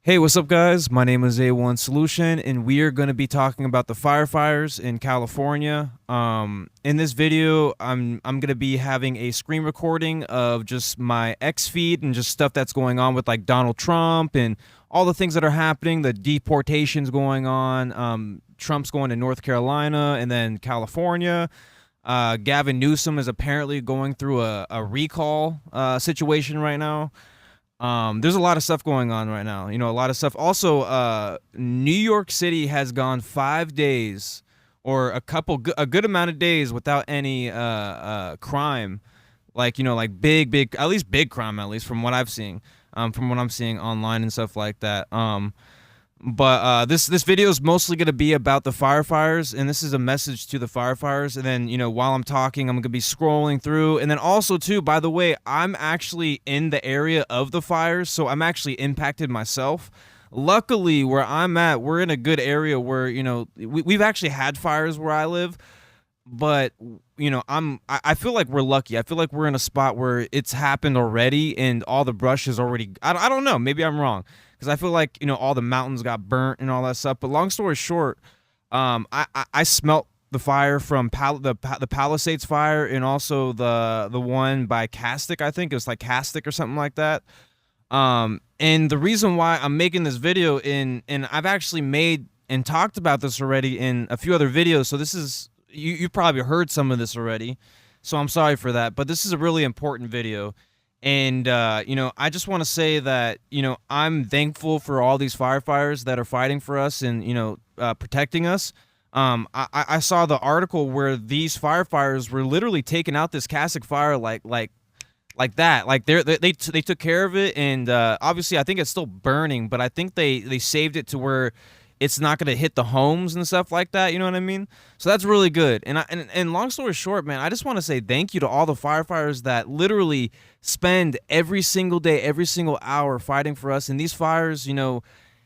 Hey, what's up, guys? My name is A1 Solution, and we are going to be talking about the firefighters in California. In this video, I'm going to be having a screen recording of just my X feed and just stuff that's going on with like Donald Trump and all the things that are happening, the deportations going on. Trump's going to North Carolina and then California. Gavin Newsom is apparently going through a recall situation right now. There's a lot of stuff going on right now. A lot of stuff. Also, New York City has gone 5 days or a good amount of days without any crime, like big, at least big crime, at least from what I've seen, from what I'm seeing online and stuff like that. But this video is mostly going to be about the firefighters, and this is a message to the firefighters. And then, while I'm talking, I'm going to be scrolling through. And then also, too, by the way, I'm actually in the area of the fires, so I'm actually impacted myself. Luckily, where I'm at, we're in a good area where, we've actually had fires where I live. But I feel like we're lucky. I feel like we're in a spot where it's happened already, and all the brush is already. I don't know. Maybe I'm wrong, because I feel like all the mountains got burnt and all that stuff. But long story short, I smelt the fire from the Palisades fire, and also the one by Castic. I think it was like Castic or something like that. And the reason why I'm making this video and I've actually made and talked about this already in a few other videos. So this is. You probably heard some of this already, so I'm sorry for that. But this is a really important video, and I just want to say that I'm thankful for all these firefighters that are fighting for us and protecting us. I saw the article where these firefighters were literally taking out this Castic fire like that. Like they took care of it, and obviously I think it's still burning, but I think they saved it to where it's not going to hit the homes and stuff like that. You know what I mean? So that's really good. And long story short, man, I just want to say thank you to all the firefighters that literally spend every single day, every single hour fighting for us. And these fires, the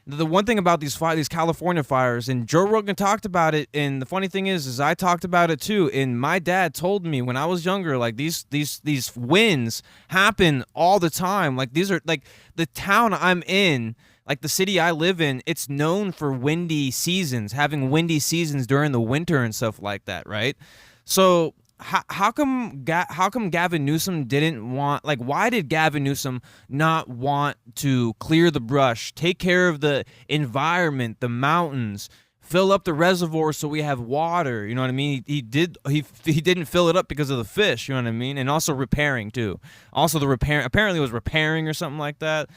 one thing about these California fires, and Joe Rogan talked about it. And the funny thing is I talked about it too. And my dad told me when I was younger, like these winds happen all the time. Like these are like the town I'm in. Like the city I live in, it's known for windy seasons, having windy seasons during the winter and stuff like that, right? So how come Gavin Newsom didn't want, like, why did Gavin Newsom not want to clear the brush, take care of the environment, the mountains, fill up the reservoir so we have water? You know what I mean? He didn't fill it up because of the fish. You know what I mean? And also repairing too. Also the repair apparently it was repairing or something like that.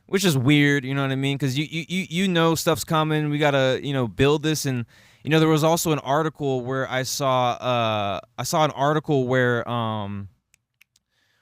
Which is weird, you know what I mean? Because you know stuff's coming. We gotta build this, and there was also an article where I saw an article where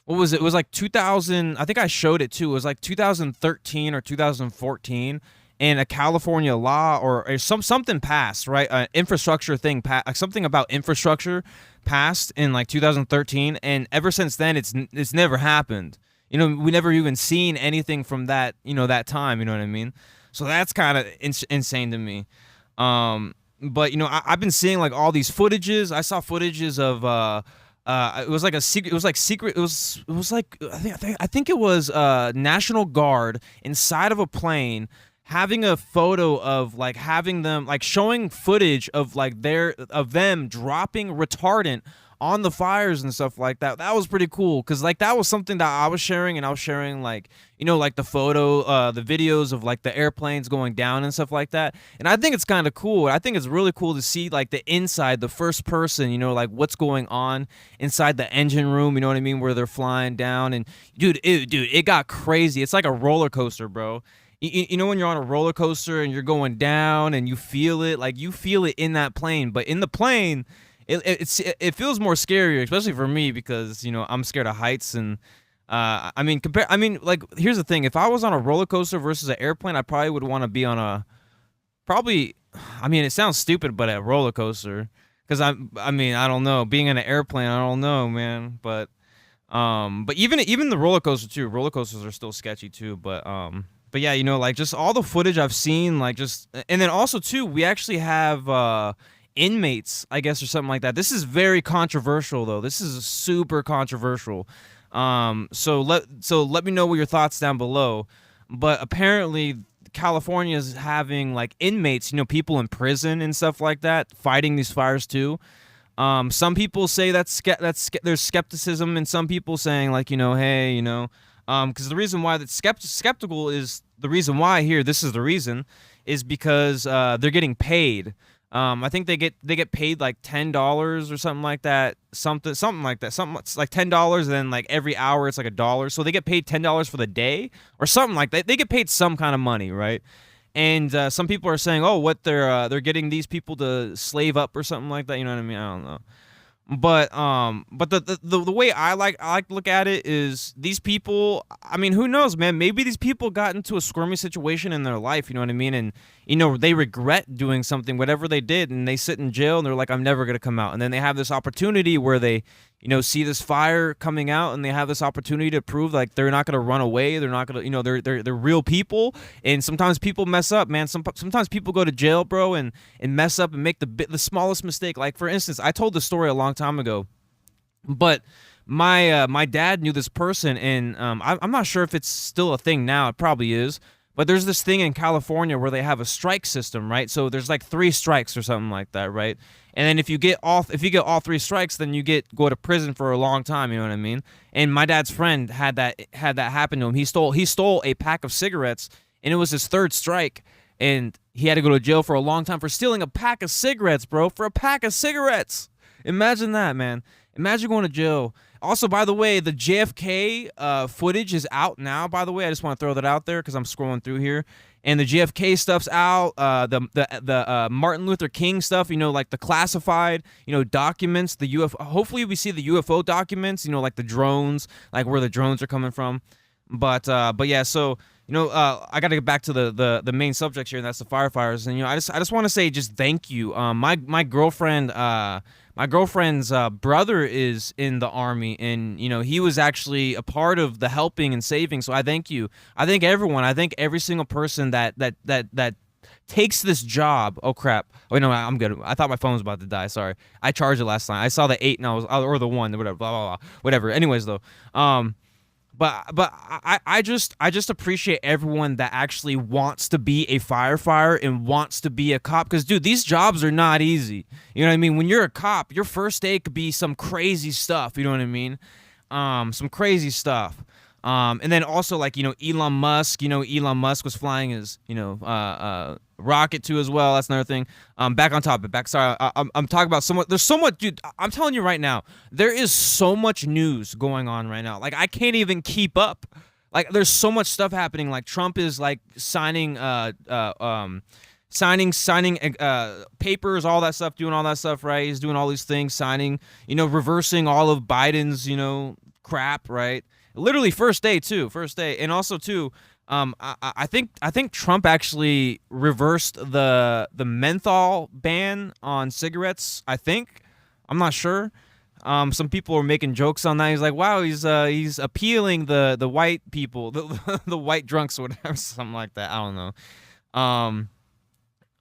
what was it? It was like 2000. I think I showed it too. It was like 2013 or 2014, and a California law or something passed, right? An infrastructure thing, something about infrastructure passed in like 2013, and ever since then it's never happened. We never even seen anything from that, that time, you know what I mean? So that's kind of insane to me. But I've been seeing like all these footages. I saw footages of it was like a secret. It was like secret. It was like I think it was National Guard inside of a plane having a photo of like having them like showing footage of like of them dropping retardant on the fires and stuff like that. That was pretty cool, because like that was something that I was sharing, and I was sharing like like the photo, the videos of like the airplanes going down and stuff like that. And I think it's kind of cool. I think it's really cool to see like the inside, the first person, like what's going on inside the engine room, you know what I mean, where they're flying down. And dude, it got crazy. It's like a roller coaster, bro. You know when you're on a roller coaster and you're going down and you feel it, like you feel it in that plane, but in the plane it feels more scary, especially for me, because I'm scared of heights. And like here's the thing: if I was on a roller coaster versus an airplane, I probably would want to be on it sounds stupid, but a roller coaster, because I don't know, being in an airplane, I don't know, man. But even the roller coaster too. Roller coasters are still sketchy too. But yeah, like just all the footage I've seen, like just, and then also too, we actually have inmates, I guess, or something like that. This is very controversial, though. This is super controversial. So let me know what your thoughts down below. But apparently California is having like inmates, people in prison and stuff like that, fighting these fires too. Some people say there's skepticism, and some people saying like, hey, because the reason why that's skeptical is the reason why here. This is the reason is because they're getting paid. I think they get paid like $10 or something like that, something like that, something like $10, and then like every hour it's like $1. So they get paid $10 for the day or something like that. They get paid some kind of money, right? And some people are saying, oh, what they're getting these people to slave up or something like that. You know what I mean? I don't know. But the way I like to look at it is these people. I mean, who knows, man? Maybe these people got into a squirmy situation in their life. You know what I mean? And they regret doing something, whatever they did, and they sit in jail and they're like, I'm never gonna come out. And then they have this opportunity where they, see this fire coming out, and they have this opportunity to prove like they're not gonna run away. They're not gonna, they're real people. And sometimes people mess up, man. Sometimes people go to jail, bro, and mess up and make the smallest mistake. Like for instance, I told this story a long time ago, but my dad knew this person, and I'm not sure if it's still a thing now. It probably is. But there's this thing in California where they have a strike system, right? So there's like 3 strikes or something like that, right? And then if you get all 3 strikes, then you go to prison for a long time. You know what I mean? And my dad's friend had that happen to him. He stole a pack of cigarettes, and it was his 3rd strike, and he had to go to jail for a long time for stealing a pack of cigarettes, bro. For a pack of cigarettes. Imagine that, man. Imagine going to jail. Also, by the way, the JFK footage is out now. By the way, I just want to throw that out there because I'm scrolling through here, and the JFK stuff's out. The Martin Luther King stuff, like the classified, documents. The UFO. Hopefully, we see the UFO documents. Like the drones, like where the drones are coming from. But yeah. So I got to get back to the main subject here, and that's the firefighters. And I just want to say just thank you. My girlfriend. My girlfriend's brother is in the Army, and he was actually a part of the helping and saving. So I thank you. I thank everyone. I thank every single person that takes this job. Oh crap! Oh no, I'm good. I thought my phone was about to die. Sorry, I charged it last night. I saw the 8, and or the 1, whatever. Blah blah blah. Whatever. Anyways, though, But I just appreciate everyone that actually wants to be a firefighter and wants to be a cop, because dude, these jobs are not easy. You know what I mean? When you're a cop, your first day could be some crazy stuff. You know what I mean? Some crazy stuff. And then also like Elon Musk. Elon Musk was flying his rocket too as well. That's another thing. Back on topic. Sorry, I'm talking about somewhat. There's so much, dude. I'm telling you right now, there is so much news going on right now. Like I can't even keep up. Like there's so much stuff happening. Like Trump is like signing papers, all that stuff, doing all that stuff, right? He's doing all these things, signing, reversing all of Biden's, crap, right? Literally first day, and also too. I think Trump actually reversed the menthol ban on cigarettes. I'm not sure. Some people were making jokes on that. He's like, wow, he's appealing the white people, the white drunks or whatever, something like that. I don't know.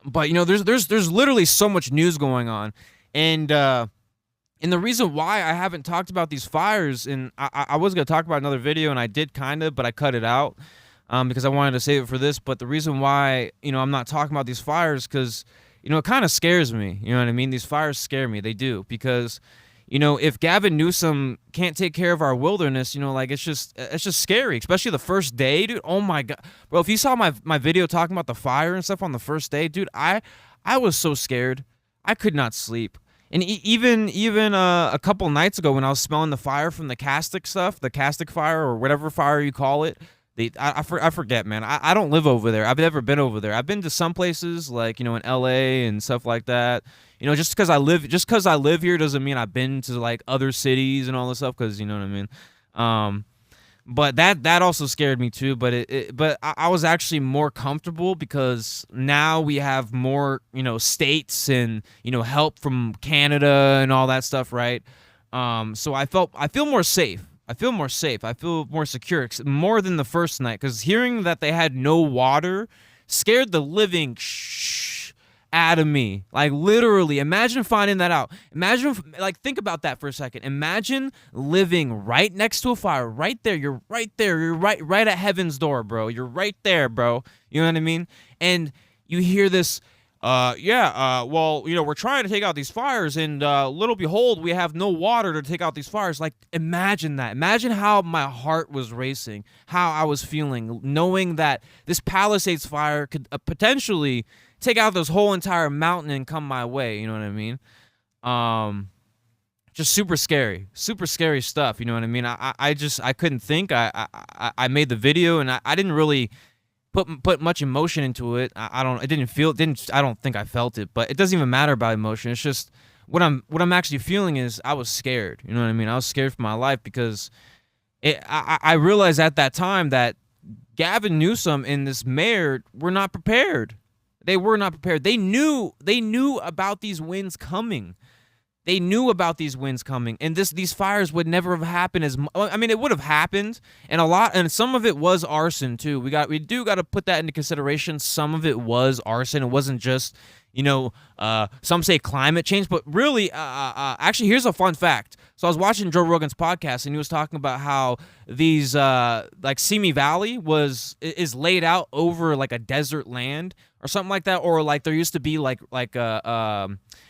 But there's literally so much news going on, and the reason why I haven't talked about these fires, and I was gonna talk about another video, and I did kind of, but I cut it out. Because I wanted to save it for this. But the reason why, I'm not talking about these fires, because, it kind of scares me. You know what I mean? These fires scare me. They do. Because, if Gavin Newsom can't take care of our wilderness, like it's just scary, especially the first day, dude. Oh my God. Bro, if you saw my video talking about the fire and stuff on the first day, dude, I was so scared. I could not sleep. And even a couple nights ago when I was smelling the fire from the castic stuff, the castic fire or whatever fire you call it, I forget, man. I don't live over there. I've never been over there. I've been to some places like, in LA and stuff like that. Just because I live here doesn't mean I've been to like other cities and all this stuff, because you know what I mean. But that also scared me too. But but I was actually more comfortable because now we have more, states and, help from Canada and all that stuff, right? So I feel more safe. I feel more safe. I feel more secure, more than the first night, because hearing that they had no water scared the living out of me. Like, literally, imagine finding that out. Imagine, like, think about that for a second. Imagine living right next to a fire, right there. You're right there. You're right at heaven's door, bro. You're right there, bro. You know what I mean? And you hear this, well, we're trying to take out these fires, and little behold, we have no water to take out these fires. Like, imagine that. Imagine how my heart was racing, how I was feeling, knowing that this Palisades fire could potentially take out this whole entire mountain and come my way. You know what I mean? Just super scary stuff. You know what I mean? I couldn't think. I made the video, and I didn't really put much emotion into it. I don't think I felt it, but it doesn't even matter about emotion. It's just what I'm actually feeling is I was scared. You know what I mean? I was scared for my life because I realized at that time that Gavin Newsom and this mayor were not prepared. They were not prepared. They knew about these winds coming. They knew about these winds coming, and these fires would never have happened it would have happened, and some of it was arson too. We do got to put that into consideration. Some of it was arson. It wasn't just, some say climate change, but really, actually, here's a fun fact. So I was watching Joe Rogan's podcast, and he was talking about how these, like Simi Valley is laid out over like a desert land or something like that, or like there used to be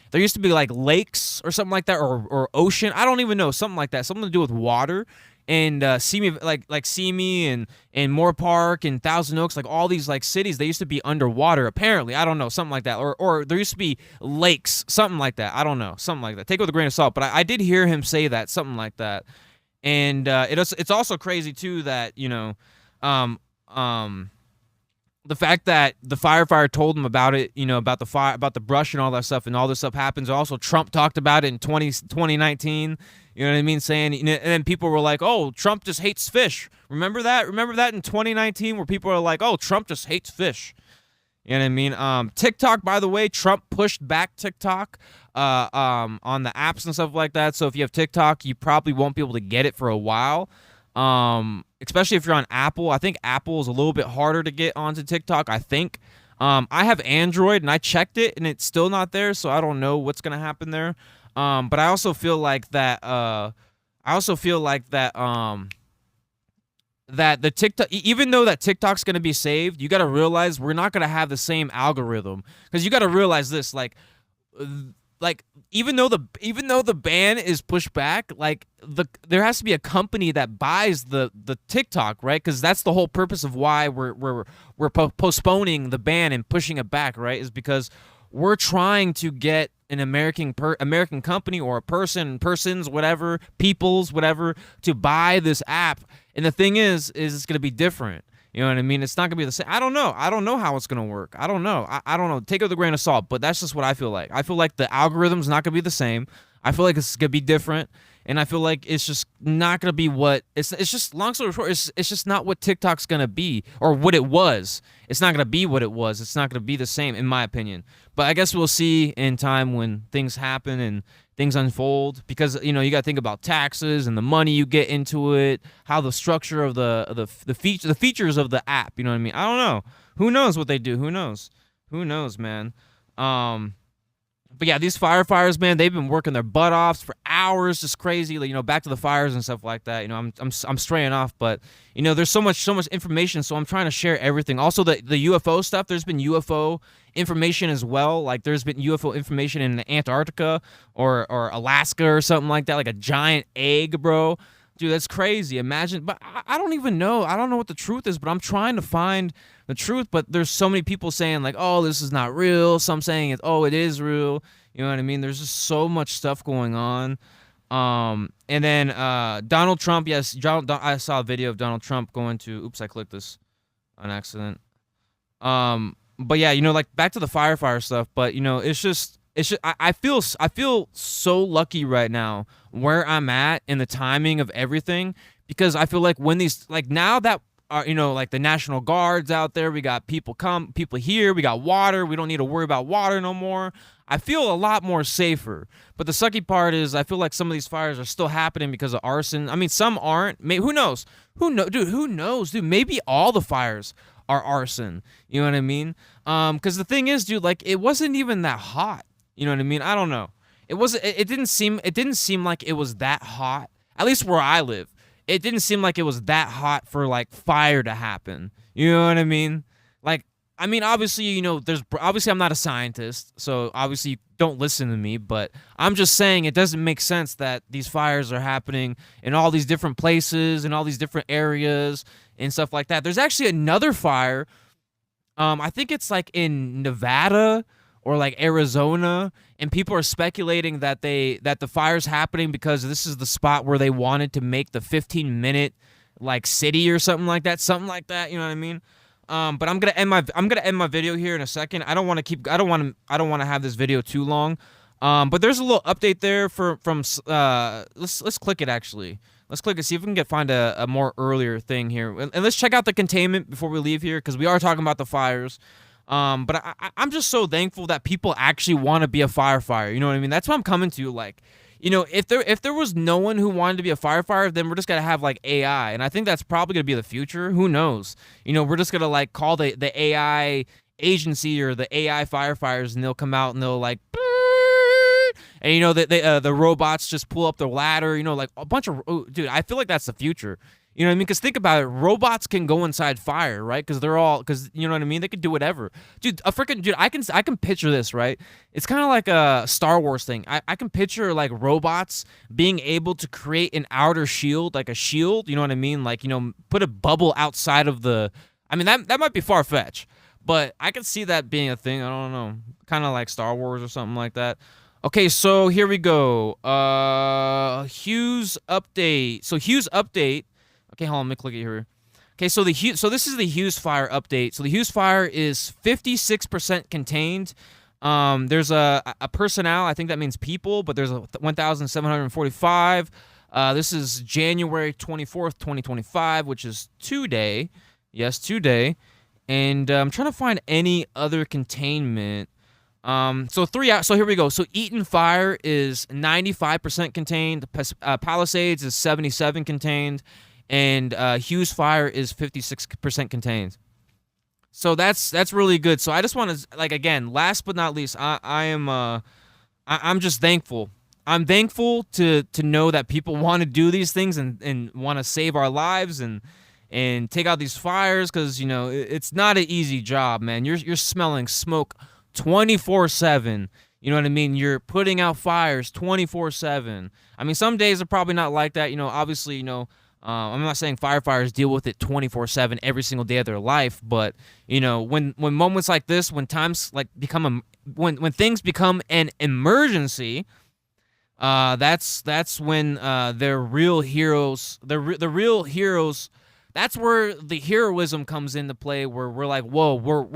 there used to be like lakes or something like that, or ocean. I don't even know, something like that, something to do with water. And Simi, like Simi and Moore Park and Thousand Oaks, like all these like cities, they used to be underwater. Apparently, I don't know, something like that, or there used to be lakes, something like that. I don't know, something like that. Take it with a grain of salt, but I did hear him say that, something like that. And it's also crazy too that the fact that the firefighter told him about it, about the fire, about the brush and all that stuff, and all this stuff happens. Also, Trump talked about it in 2019. You know what I mean? Saying, and then people were like, "Oh, Trump just hates fish." Remember that? Remember that in 2019, where people are like, "Oh, Trump just hates fish." You know what I mean? TikTok, by the way, Trump pushed back TikTok on the apps and stuff like that. So if you have TikTok, you probably won't be able to get it for a while. Especially if you're on Apple. I think Apple is a little bit harder to get onto TikTok, I think. I have Android, and I checked it, and it's still not there, so I don't know what's gonna happen there. But I also feel like that that the TikTok, even though that TikTok's gonna be saved, you gotta realize we're not gonna have the same algorithm, because you gotta realize this, like even though the ban is pushed back, like there has to be a company that buys the TikTok, right? Because that's the whole purpose of why we're postponing the ban and pushing it back, right? Is because we're trying to get an American company, or persons, whatever, peoples, whatever, to buy this app. And the thing is it's gonna be different. You know what I mean? It's not going to be the same. I don't know. I don't know how it's going to work. I don't know. I don't know. Take it with a grain of salt, but that's just what I feel like. I feel like the algorithm's not going to be the same. I feel like it's going to be different, and I feel like it's just not going to be what it's just, long story short, it's just not what TikTok's going to be, or what it was. It's not going to be what it was. It's not going to be the same, in my opinion. But I guess we'll see in time when things happen and things unfold, because you got to think about taxes and the money you get into it, how the structure of the features of the app. You know what I mean? I don't know. Who knows what they do? Who knows, man? But yeah, these firefighters, man, they've been working their butt off for hours, just crazy. Like, back to the fires and stuff like that. I'm straying off, but there's so much information, so I'm trying to share everything. Also, the UFO stuff. There's been UFO information as well. Like, there's been UFO information in Antarctica or Alaska or something like that, like a giant egg, bro. Dude, that's crazy. Imagine, but I don't even know. I don't know what the truth is, but I'm trying to find the truth. But there's so many people saying like, "Oh, this is not real." Some saying it is real. You know what I mean? There's just so much stuff going on. And then Donald Trump. Yes, I saw a video of Donald Trump going to. Oops, I clicked this on accident. But yeah, like back to the firefighter stuff. But it's just. I feel so lucky right now where I'm at in the timing of everything, because I feel like when these, like, now that are, like the National Guard's out there, we got people here, we got water, we don't need to worry about water no more. I feel a lot more safer. But the sucky part is I feel like some of these fires are still happening because of arson. I mean, some aren't. Who knows? Who knows, dude? Maybe all the fires are arson. You know what I mean? Because the thing is, dude, like it wasn't even that hot. You know what I mean? I don't know. It wasn't. It didn't seem. It didn't seem like it was that hot. At least where I live, it didn't seem like it was that hot for like fire to happen. You know what I mean? Like, I mean, obviously, there's obviously I'm not a scientist, so obviously you don't listen to me. But I'm just saying it doesn't make sense that these fires are happening in all these different places and all these different areas and stuff like that. There's actually another fire. I think it's like in Nevada or like Arizona, and people are speculating that the fire's happening because this is the spot where they wanted to make the 15-minute like city or something like that, you know what I mean? But I'm gonna end my video here in a second. I don't want to have this video too long. But there's a little update there from let's click it actually. Let's click it, see if we can find a more earlier thing here. And let's check out the containment before we leave here, because we are talking about the fires. But I'm just so thankful that people actually want to be a firefighter. You know what I mean? That's what I'm coming to. Like, if there was no one who wanted to be a firefighter, then we're just gonna have like AI, and I think that's probably gonna be the future. Who knows? We're just gonna like call the AI agency or the AI firefighters, and they'll come out and they'll like, and the robots just pull up the ladder. Like a bunch of dude. I feel like that's the future. You know what I mean? Because think about it, robots can go inside fire, right? Because you know what I mean? They can do whatever. Dude, I can picture this, right? It's kind of like a Star Wars thing. I can picture like robots being able to create an outer shield, like a shield, you know what I mean? Like, put a bubble outside of I mean, that might be far-fetched, but I can see that being a thing. I don't know. Kind of like Star Wars or something like that. Okay, so here we go. Hughes update. So Hughes update. Okay, hold on, let me click it here. Okay, so this is the Hughes fire update. So the Hughes fire is 56% contained. There's a personnel, I think that means people, but there's 1,745. This is January 24th, 2025, which is today. Yes, today. And I'm trying to find any other containment. So here we go. So Eaton Fire is 95% contained. Palisades is 77 contained. And Hughes Fire is 56% contained. So that's really good. So I just want to, like, again, last but not least, I'm just thankful. I'm thankful to know that people want to do these things and want to save our lives and take out these fires, because it's not an easy job, man. You're smelling smoke 24/7. You know what I mean? You're putting out fires 24/7. I mean, some days are probably not like that. Obviously, I'm not saying firefighters deal with it 24/7 every single day of their life, but when moments like this, when times like when things become an emergency, that's when they're real heroes. The real heroes. That's where the heroism comes into play, where we're like, whoa, where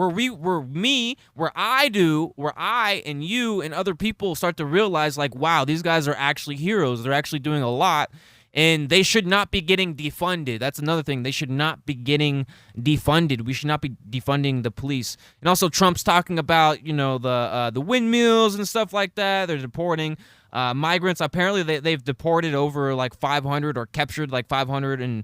I and you and other people start to realize, like, wow, these guys are actually heroes. They're actually doing a lot, and they should not be getting defunded. That's another thing. They should not be getting defunded. We should not be defunding the police. And also, Trump's talking about, the windmills and stuff like that. They're deporting migrants. Apparently, they've deported over like 500 or captured like 500 and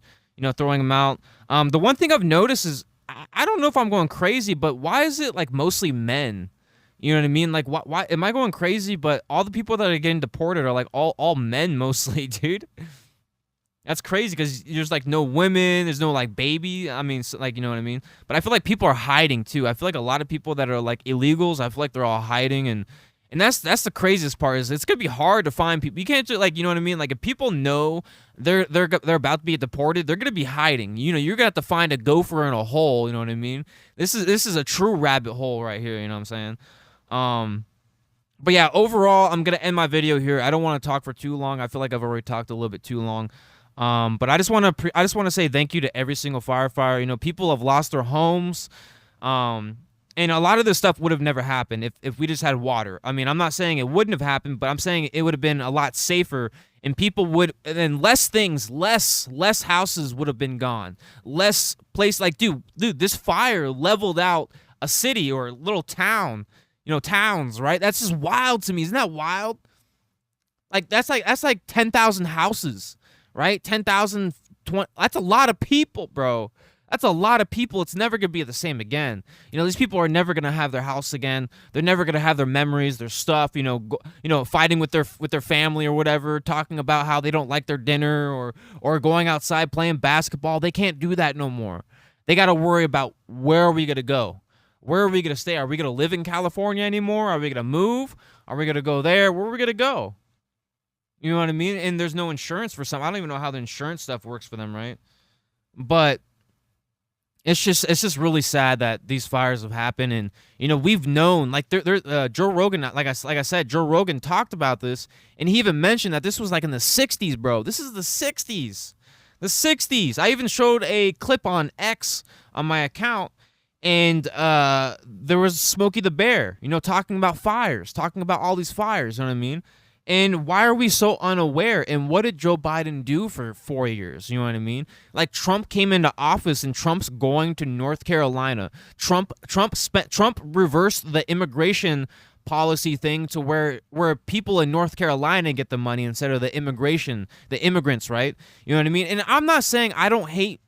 throwing them out. The one thing I've noticed is, I don't know if I'm going crazy, but why is it like mostly men? You know what I mean? Like, why am I going crazy? But all the people that are getting deported are like all men mostly, dude. That's crazy, because there's like no women, there's no like baby. I mean, so, like, you know what I mean? But I feel like people are hiding too. I feel like a lot of people that are like illegals, I feel like they're all hiding, and that's the craziest part, is it's gonna be hard to find people. You can't just, like, you know what I mean? Like, if people know they're about to be deported, they're gonna be hiding. You're gonna have to find a gopher in a hole. You know what I mean? This is a true rabbit hole right here. You know what I'm saying? But yeah, overall, I'm gonna end my video here. I don't want to talk for too long. I feel like I've already talked a little bit too long. But I just want to say thank you to every single firefighter. People have lost their homes. And a lot of this stuff would have never happened if we just had water. I mean, I'm not saying it wouldn't have happened, but I'm saying it would have been a lot safer, and less houses would have been gone. Less place, like, dude, this fire leveled out a city or a little town, towns, right? That's just wild to me. Isn't that wild? Like, that's like 10,000 houses, right? 10,000, that's a lot of people, bro. That's a lot of people. It's never going to be the same again. You know, these people are never going to have their house again. They're never going to have their memories, their stuff, fighting with their family or whatever, talking about how they don't like their dinner or going outside playing basketball. They can't do that no more. They got to worry about, where are we going to go? Where are we going to stay? Are we going to live in California anymore? Are we going to move? Are we going to go there? Where are we going to go? You know what I mean? And there's no insurance for some. I don't even know how the insurance stuff works for them, right? But it's just really sad that these fires have happened, and we've known, like, Joe Rogan, like I said, Joe Rogan talked about this, and he even mentioned that this was like in the 60s, bro. This is the 60s. The 60s. I even showed a clip on X on my account, and there was Smokey the Bear, talking about fires, talking about all these fires, you know what I mean? And why are we so unaware? And what did Joe Biden do for 4 years? You know what I mean? Like, Trump came into office, and Trump's going to North Carolina. Trump reversed the immigration policy thing to where people in North Carolina get the money instead of the immigrants, right? You know what I mean? And I'm not saying I don't hate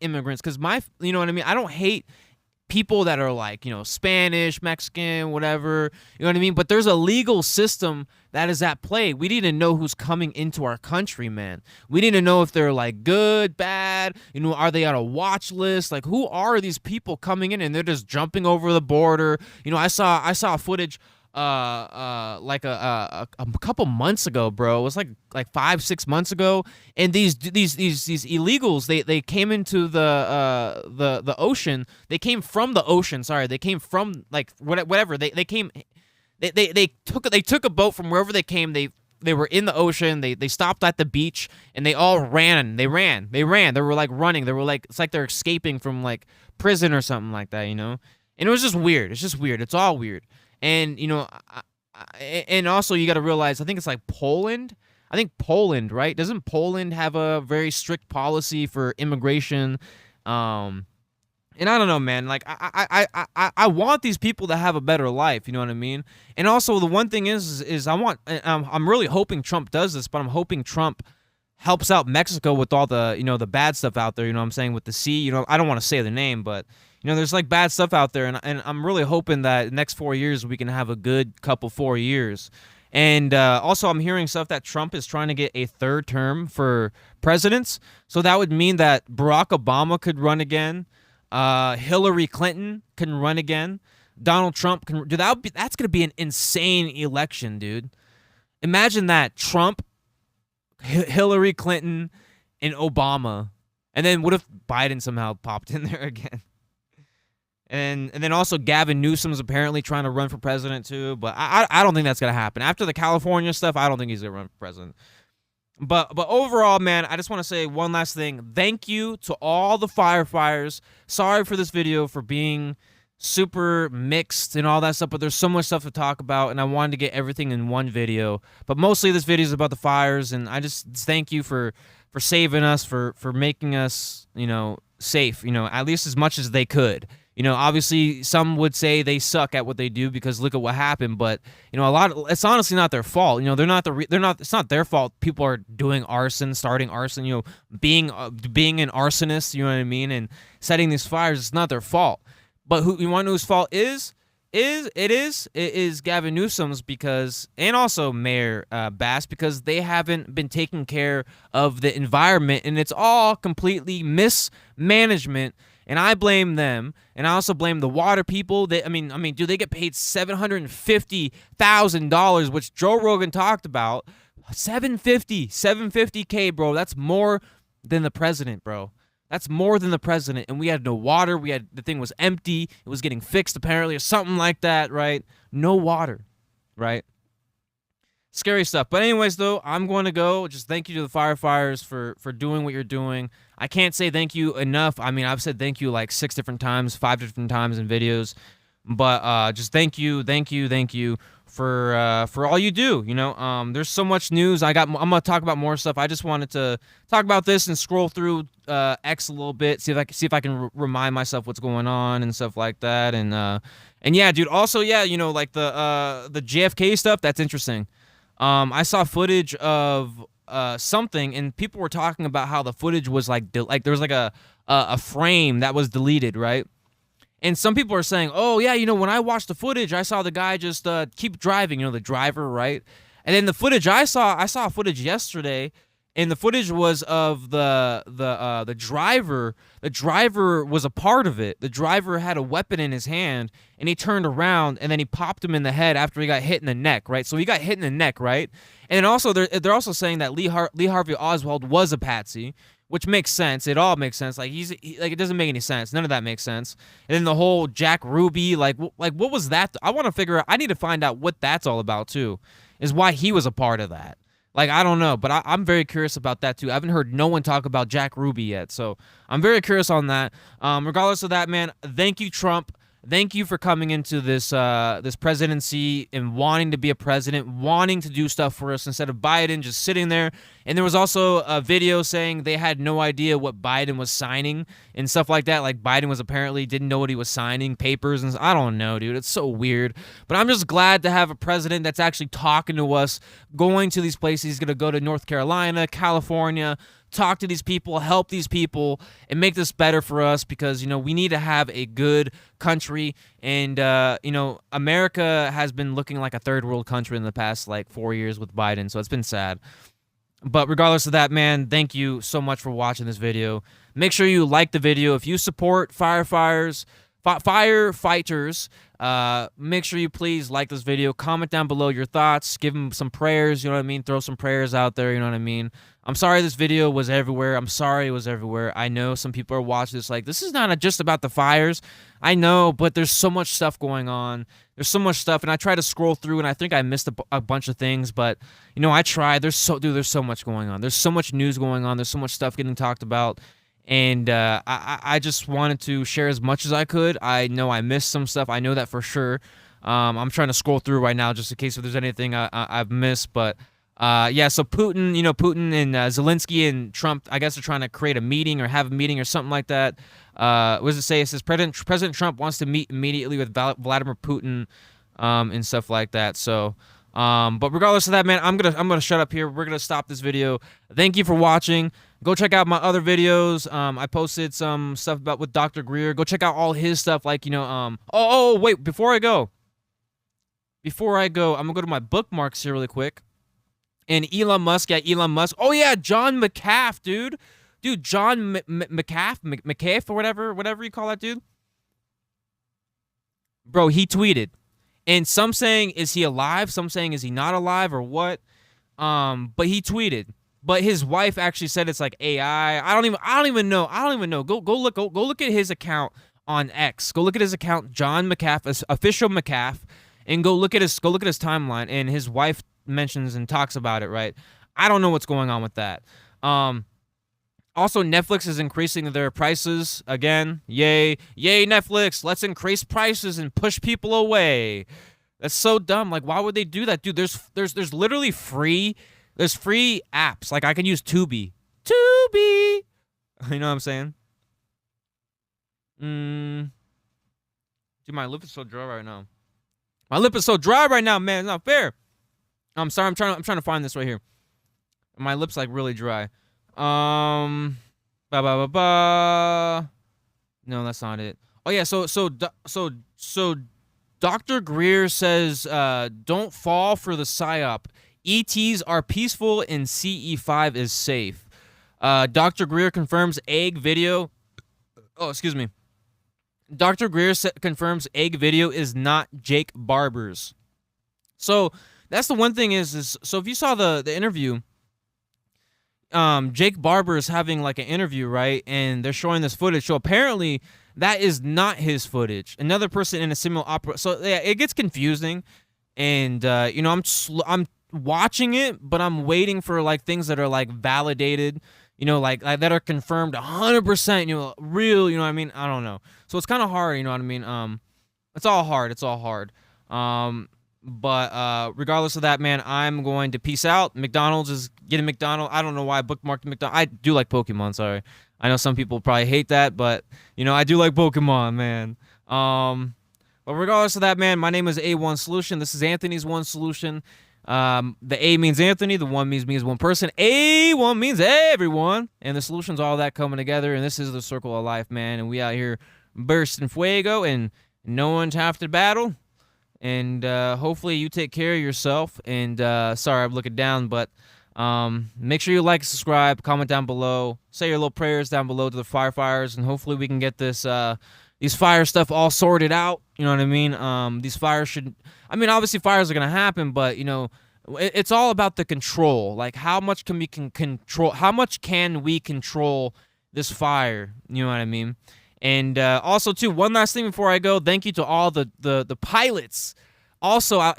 immigrants, because you know what I mean? I don't hate people that are like, Spanish, Mexican, whatever, you know what I mean? But there's a legal system that is at play. We need to know who's coming into our country, man. We need to know if they're like good, bad, are they on a watch list? Like, who are these people coming in and they're just jumping over the border? I saw footage like a couple months ago, bro. It was like 5-6 months ago, and these illegals, they came into the ocean. They came from the ocean. Sorry, they came from, like, whatever. They came. They took a boat from wherever they came. They were in the ocean. They stopped at the beach, and they all ran. They ran. They were like running. They were like, it's like they're escaping from like prison or something like that, And it was just weird. It's just weird. It's all weird. And, and also you got to realize, I think it's like Poland. I think Poland, right? Doesn't Poland have a very strict policy for immigration? And I don't know, man. Like, I want these people to have a better life. You know what I mean? And also, the one thing is I'm really hoping Trump does this, but I'm hoping Trump helps out Mexico with all the, the bad stuff out there. You know what I'm saying? With the sea, I don't want to say the name, but there's like bad stuff out there, and I'm really hoping that the next 4 years we can have a good couple 4 years. And also, I'm hearing stuff that Trump is trying to get a third term for presidents, so that would mean that Barack Obama could run again, Hillary Clinton can run again, Donald Trump can. Dude, that's gonna be an insane election, dude. Imagine that: Trump, Hillary Clinton, and Obama, and then what if Biden somehow popped in there again? And then also Gavin Newsom's apparently trying to run for president too, but I don't think that's gonna happen. After the California stuff, I don't think he's gonna run for president. But overall, man, I just want to say one last thing. Thank you to all the firefighters. Sorry for this video for being super mixed and all that stuff, but there's so much stuff to talk about, and I wanted to get everything in one video. But mostly this video is about the fires, and I just thank you for saving us, for making us, safe, at least as much as they could. Obviously some would say they suck at what they do because look at what happened, but it's honestly not their fault. It's not their fault. People are doing arson, starting arson, being an arsonist, you know what I mean, and setting these fires. It's not their fault. But who you want to know whose fault is Gavin Newsom's, because, and also Mayor Bass, because they haven't been taking care of the environment, and it's all completely mismanagement. And I blame them, and I also blame the water people. Dude, they get paid $750,000, which Joe Rogan talked about. $750K, bro. That's more than the president, bro. That's more than the president. And we had no water. The thing was empty. It was getting fixed apparently, or something like that, right? No water, right? Scary stuff. But anyways, though, I'm going to go. Just thank you to the firefighters for doing what you're doing. I can't say thank you enough. I've said thank you like 5 different times in videos. But just thank you for all you do. There's so much news. I'm gonna talk about more stuff. I just wanted to talk about this and scroll through X a little bit, see if I can remind myself what's going on and stuff like that. And yeah, dude. Also, yeah, like the JFK stuff. That's interesting. I saw footage of something, and people were talking about how the footage was like there was like a a frame that was deleted, right? And some people are saying, oh, yeah, when I watched the footage, I saw the guy just keep driving, the driver, right? And then the footage I saw footage yesterday, and the footage was of the driver. The driver was a part of it. The driver had a weapon in his hand, and he turned around, and then he popped him in the head after he got hit in the neck, right? So he got hit in the neck, right? And then also they're also saying that Lee Harvey Oswald was a patsy, which makes sense. It all makes sense. Like it doesn't make any sense. None of that makes sense. And then the whole Jack Ruby, like what was that? I want to figure out. I need to find out what that's all about too. Is why he was a part of that. Like, I don't know, but I'm very curious about that too. I haven't heard no one talk about Jack Ruby yet, so I'm very curious on that. Regardless of that, man, thank you, Trump. Thank you for coming into this this presidency and wanting to be a president, wanting to do stuff for us instead of Biden just sitting there. And there was also a video saying they had no idea what Biden was signing and stuff like that. Like Biden was apparently didn't know what he was signing, papers, and I don't know, dude. It's so weird. But I'm just glad to have a president that's actually talking to us, going to these places. He's going to go to North Carolina, California, talk to these people, help these people, and make this better for us because, we need to have a good country. And, America has been looking like a third world country in the past, 4 years with Biden, so it's been sad. But regardless of that, man, thank you so much for watching this video. Make sure you like the video. If you support firefighters, make sure you please like this video. Comment down below your thoughts. Give them some prayers, you know what I mean? Throw some prayers out there, you know what I mean? I'm sorry this video was everywhere. I'm sorry it was everywhere. I know some people are watching this like, this is not just about the fires. I know, but there's so much stuff going on. There's so much stuff, and I try to scroll through, and I think I missed a bunch of things, but, I tried. There's so much going on. There's so much news going on. There's so much stuff getting talked about. And I just wanted to share as much as I could. I know I missed some stuff. I know that for sure. I'm trying to scroll through right now just in case if there's anything I've missed. But yeah, so Putin, Putin and Zelensky and Trump, I guess they're trying to create a meeting or have a meeting or something like that. What does it say? It says President Trump wants to meet immediately with Vladimir Putin and stuff like that. So. But regardless of that, man, I'm gonna shut up here. We're gonna stop this video. Thank you for watching. Go check out my other videos. I posted some stuff with Dr. Greer. Go check out all his stuff. Wait, before I go, I'm gonna go to my bookmarks here really quick. And Elon Musk. Oh yeah, John McAfee, dude, John McAfee or whatever you call that dude. Bro, he tweeted. And some saying, is he alive? Some saying, is he not alive or what? But he tweeted. But his wife actually said it's like AI. I don't even know. Go look at his account on X. Go look at his account, John McAfee, official McAfee, and go look at his timeline. And his wife mentions and talks about it, right? I don't know what's going on with that. Also, Netflix is increasing their prices again. Yay, Netflix! Let's increase prices and push people away. That's so dumb. Like, why would they do that, dude? There's literally free. There's free apps. Like, I can use Tubi. You know what I'm saying? Dude, my lip is so dry right now. Man. It's not fair. I'm sorry. I'm trying to find this right here. My lip's like really dry. No, that's not it. Oh yeah, so Dr. Greer says don't fall for the psyop. ETs are peaceful and CE5 is safe. Dr. Greer confirms egg video. Oh, excuse me. Dr. Greer confirms egg video is not Jake Barber's. So that's the one thing is so if you saw the interview. Jake Barber is having like an interview, right? And they're showing this footage. So apparently that is not his footage. Another person in a similar opera. So yeah, it gets confusing. And I'm watching it, but I'm waiting for like things that are like validated, like that are confirmed 100%, real, you know what I mean? I don't know. So it's kind of hard, you know what I mean? It's all hard. But regardless of that, man, I'm going to peace out. McDonald's is getting McDonald's. I don't know why I bookmarked McDonald's. I do like Pokemon, sorry. I know some people probably hate that, but, I do like Pokemon, man. But regardless of that, man, my name is A1 Solution. This is Anthony's One Solution. The A means Anthony, the one means one person, A1 means everyone, and the solution's all that coming together, and this is the circle of life, man, and we out here bursting fuego, and no one's half the battle, and hopefully you take care of yourself, and sorry I'm looking down, but make sure you like, subscribe, comment down below, say your little prayers down below to the firefighters, and hopefully we can get this these fire stuff all sorted out. You know what I mean? These fires should, I mean, obviously fires are gonna happen, but you know, it's all about the control. Like, how much can we control? How much can we control this fire? You know what I mean? And also, too, one last thing before I go. Thank you to all the pilots. Also,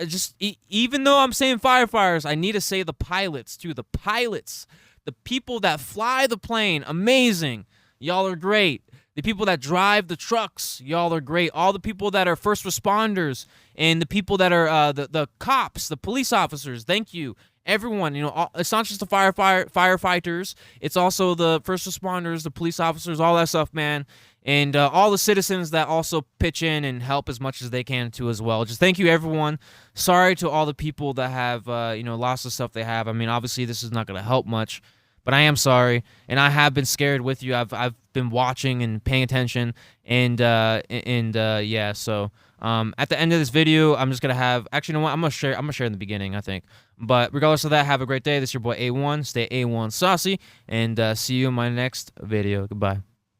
even though I'm saying firefighters, I need to say the pilots too. The pilots, the people that fly the plane, amazing. Y'all are great. The people that drive the trucks, y'all are great. All the people that are first responders and the people that are the cops, the police officers, thank you. Everyone, you know, it's not just the firefighters. It's also the first responders, the police officers, all that stuff, man. And all the citizens that also pitch in and help as much as they can, too, as well. Just thank you, everyone. Sorry to all the people that have, you know, lost the stuff they have. I mean, obviously, this is not going to help much. But I am sorry, and I have been scared with you. I've been watching and paying attention, and yeah. So at the end of this video, I'm just gonna have, actually, you know what? I'm gonna share in the beginning, I think. But regardless of that, have a great day. This is your boy A1. Stay A1 saucy, and see you in my next video. Goodbye.